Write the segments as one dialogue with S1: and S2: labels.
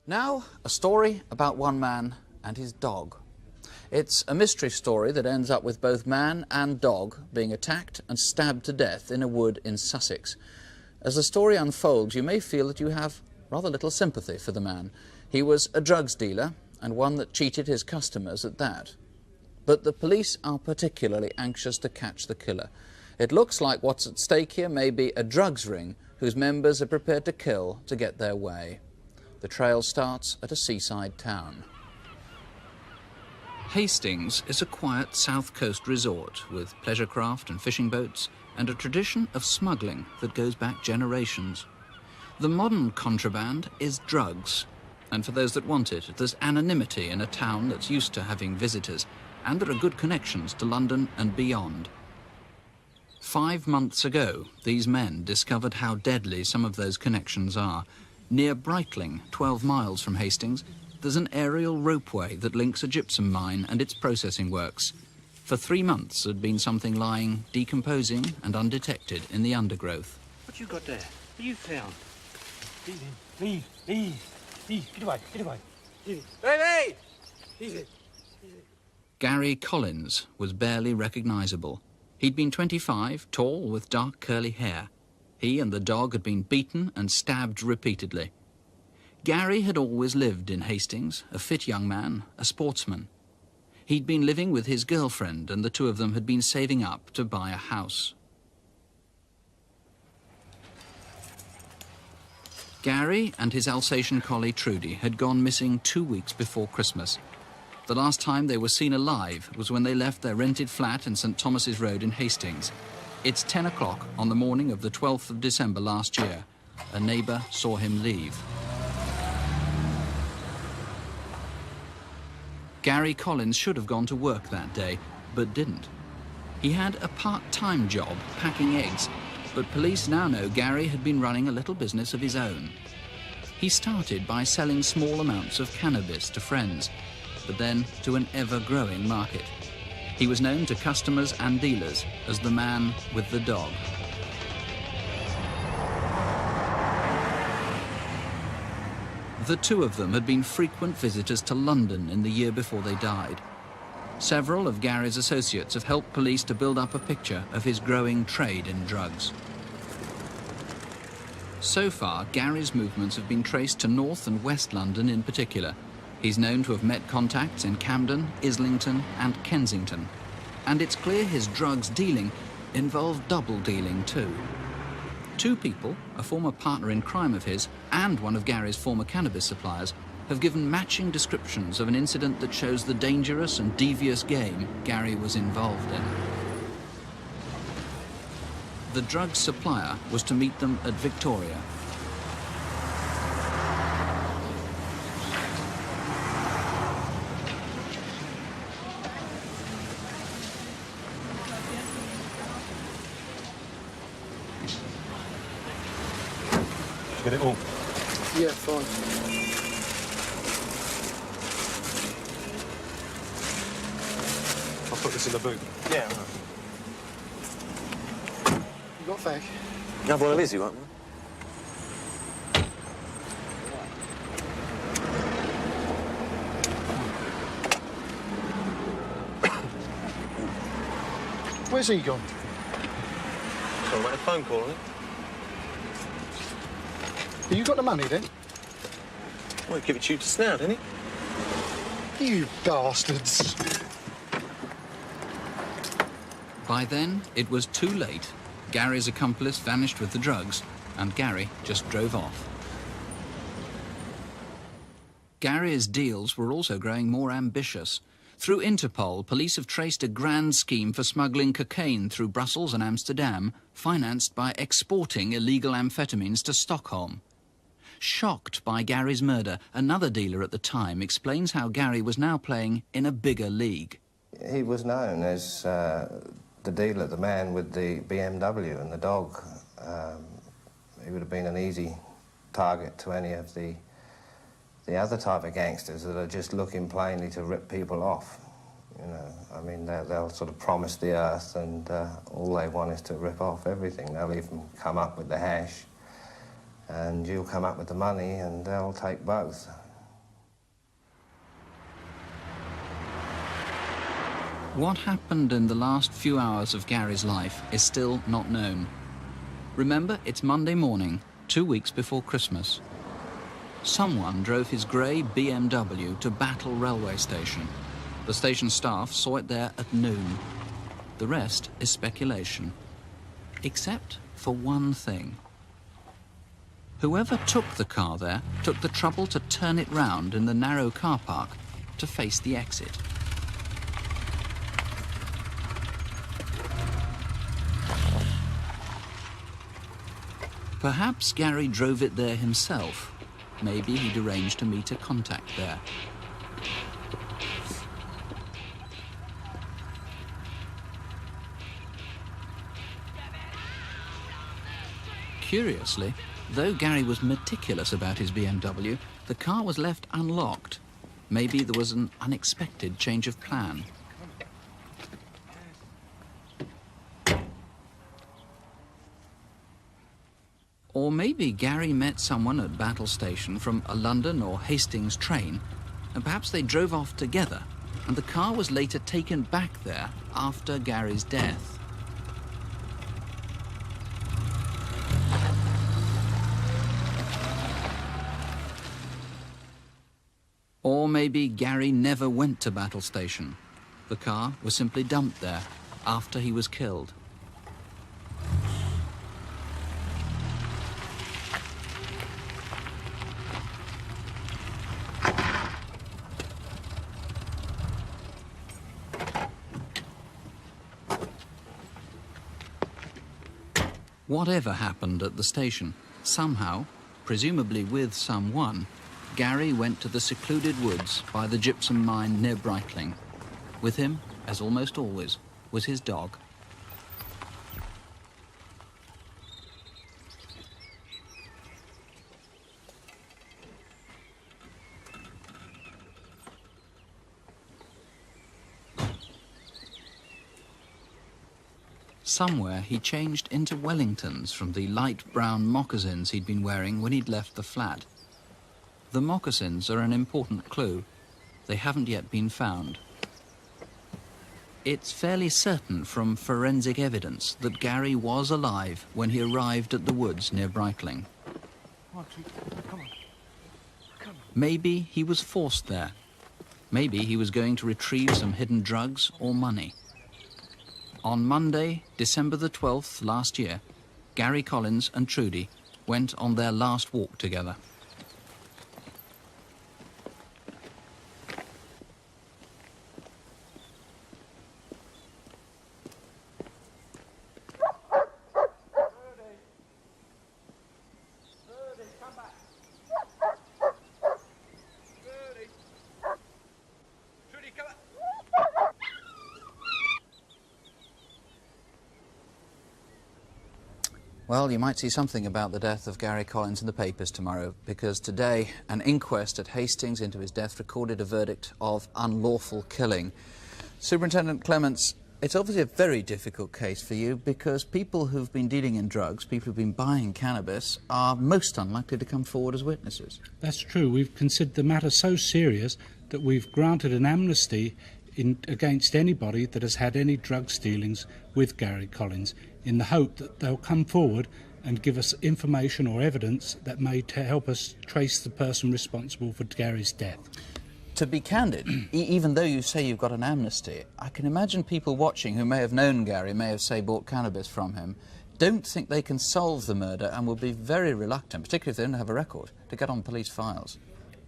S1: Now, a story about one man and his dog. It's a mystery story that ends up with both man and dog being attacked and stabbed to death in a wood in Sussex. As the story unfolds, you may feel that you have rather little sympathy for the man. He was a drugs dealer, and one that cheated his customers at that. But the police are particularly anxious to catch the killer. It looks like what's at stake here may be a drugs ring whose members are prepared to kill to get their way. The trail starts at a seaside town. Hastings is a quiet south coast resort with pleasure craft and fishing boats and a tradition of smuggling that goes back generations. The modern contraband is drugs, and for those that want it, there's anonymity in a town that's used to having visitors, and there are good connections to London and beyond. 5 months ago, these men discovered how deadly some of those connections are. Near Brightling, 12 miles from Hastings, there's an aerial ropeway that links a gypsum mine and its processing works. For 3 months, there'd been something lying, decomposing and undetected in the undergrowth.
S2: What you got there? What you found? Leave. Get away. Baby! Easy.
S1: Gary Collins was barely recognisable. He'd been 25, tall, with dark curly hair. He and the dog had been beaten and stabbed repeatedly. Gary had always lived in Hastings, a fit young man, a sportsman. He'd been living with his girlfriend, and the two of them had been saving up to buy a house. Gary and his Alsatian collie Trudy had gone missing 2 weeks before Christmas. The last time they were seen alive was when they left their rented flat in St Thomas's Road in Hastings. It's 10 o'clock on the morning of the 12th of December last year. A neighbour saw him leave. Gary Collins should have gone to work that day, but didn't. He had a part-time job packing eggs, but police now know Gary had been running a little business of his own. He started by selling small amounts of cannabis to friends, but then to an ever-growing market. He was known to customers and dealers as the man with the dog. The two of them had been frequent visitors to London in the year before they died. Several of Gary's associates have helped police to build up a picture of his growing trade in drugs. So far, Gary's movements have been traced to North and West London in particular. He's known to have met contacts in Camden, Islington and Kensington. And it's clear his drugs dealing involved double dealing too. Two people, a former partner in crime of his and one of Gary's former cannabis suppliers, have given matching descriptions of an incident that shows the dangerous and devious game Gary was involved in. The drug supplier was to meet them at Victoria.
S3: Get it all?
S4: Yeah, fine.
S3: I'll put this in the boot.
S4: Yeah. You got a fag?
S3: You have one of these, you want one?
S4: Where's he gone?
S3: So I made a phone call on it.
S4: Have you got the money, then?
S3: Well, give it to you to snout, didn't he?
S4: You bastards.
S1: By then, it was too late. Gary's accomplice vanished with the drugs, and Gary just drove off. Gary's deals were also growing more ambitious. Through Interpol, police have traced a grand scheme for smuggling cocaine through Brussels and Amsterdam, financed by exporting illegal amphetamines to Stockholm. Shocked by Gary's murder, another dealer at the time explains how Gary was now playing in a bigger league.
S5: He was known as the dealer, the man with the BMW and the dog. He would have been an easy target to any of the other type of gangsters that are just looking plainly to rip people off. You know, I mean, they'll sort of promise the earth and all they want is to rip off everything. They'll even come up with the hash and you'll come up with the money and they'll take both.
S1: What happened in the last few hours of Gary's life is still not known. Remember, it's Monday morning, 2 weeks before Christmas. Someone drove his grey BMW to Battle railway station. The station staff saw it there at noon. The rest is speculation. Except for one thing. Whoever took the car there took the trouble to turn it round in the narrow car park to face the exit. Perhaps Gary drove it there himself. Maybe he'd arranged to meet a contact there. Curiously, though Gary was meticulous about his BMW, the car was left unlocked. Maybe there was an unexpected change of plan. Or maybe Gary met someone at Battle Station from a London or Hastings train, and perhaps they drove off together, and the car was later taken back there after Gary's death. Or maybe Gary never went to Battle Station. The car was simply dumped there after he was killed. Whatever happened at the station, somehow, presumably with someone, Gary went to the secluded woods by the Gyptian Mine near Brightling. With him, as almost always, was his dog. Somewhere he changed into Wellingtons from the light brown moccasins he'd been wearing when he'd left the flat. The moccasins are an important clue. They haven't yet been found. It's fairly certain from forensic evidence that Gary was alive when he arrived at the woods near Brightling. Maybe he was forced there. Maybe he was going to retrieve some hidden drugs or money. On Monday, December the 12th last year, Gary Collins and Trudy went on their last walk together. Well, you might see something about the death of Gary Collins in the papers tomorrow, because today an inquest at Hastings into his death recorded a verdict of unlawful killing. Superintendent Clements, it's obviously a very difficult case for you, because people who've been dealing in drugs, people who've been buying cannabis, are most unlikely to come forward as witnesses.
S6: That's true. We've considered the matter so serious that we've granted an amnesty against anybody that has had any drug dealings with Gary Collins, in the hope that they'll come forward and give us information or evidence that may help us trace the person responsible for Gary's death.
S1: To be candid, even though you say you've got an amnesty, I can imagine people watching who may have known Gary, may have, say, bought cannabis from him, don't think they can solve the murder and will be very reluctant, particularly if they don't have a record, to get on police files.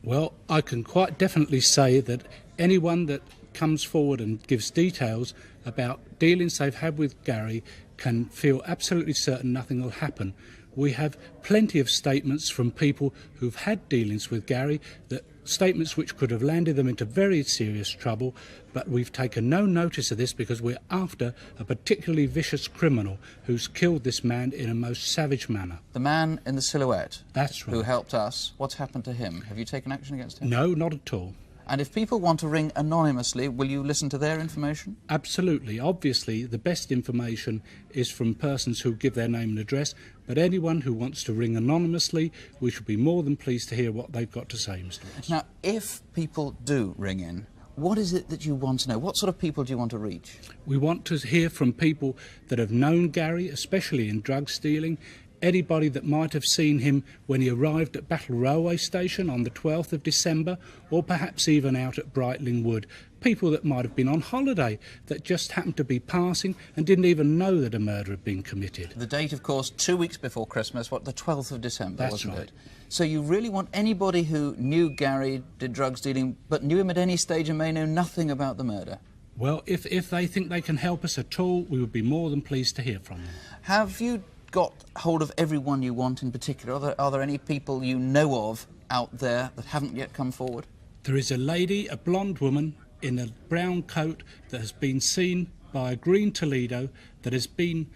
S6: Well, I can quite definitely say that anyone that comes forward and gives details about dealings they've had with Gary can feel absolutely certain nothing will happen. We have plenty of statements from people who've had dealings with Gary, that statements which could have landed them into very serious trouble, but we've taken no notice of this because we're after a particularly vicious criminal who's killed this man in a most savage manner.
S1: The man in the silhouette?
S6: That's right.
S1: Who helped us, what's happened to him? Have you taken action against him?
S6: No, not at all.
S1: And if people want to ring anonymously, will you listen to their information?
S6: Absolutely. Obviously, the best information is from persons who give their name and address, but anyone who wants to ring anonymously, we should be more than pleased to hear what they've got to say, Mr. Ross.
S1: Now, if people do ring in, What is it that you want to know? What sort of people do you want to reach?
S6: We want to hear from people that have known Gary, especially in drug stealing, anybody that might have seen him when he arrived at Battle Railway Station on the 12th of December, or perhaps even out at Brightling Wood. People that might have been on holiday that just happened to be passing and didn't even know that a murder had been committed.
S1: The date, of course, 2 weeks before Christmas, what, the 12th of December,
S6: That's
S1: wasn't
S6: right.
S1: it? So you really want anybody who knew Gary, did drug dealing, but knew him at any stage and may know nothing about the murder?
S6: Well, if they think they can help us at all, we would be more than pleased to hear from them.
S1: Have you got hold of everyone you want in particular? Are there any people you know of out there that haven't yet come forward?
S6: There is a lady, a blonde woman, in a brown coat that has been seen by a green Toledo that has been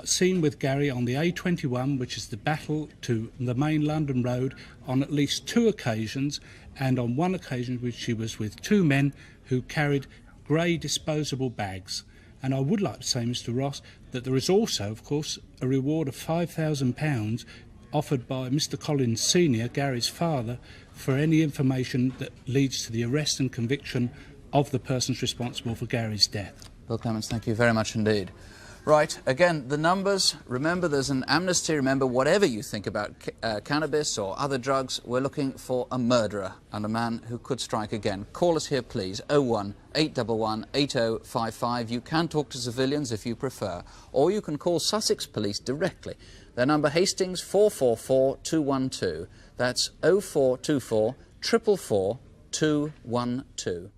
S6: seen with Gary on the A21, which is the battle to the main London road, on at least 2 occasions, and on one occasion which she was with 2 men who carried grey disposable bags. And I would like to say, Mr. Ross, that there is also, of course, a reward of £5,000 offered by Mr. Collins Sr., Gary's father, for any information that leads to the arrest and conviction of the persons responsible for Gary's death.
S1: Bill Clements, thank you very much indeed. Right, again, the numbers, remember there's an amnesty, remember whatever you think about cannabis or other drugs, we're looking for a murderer and a man who could strike again. Call us here please, 01 811 8055. You can talk to civilians if you prefer, or you can call Sussex Police directly. Their number Hastings 444 212. That's 0424 444 212.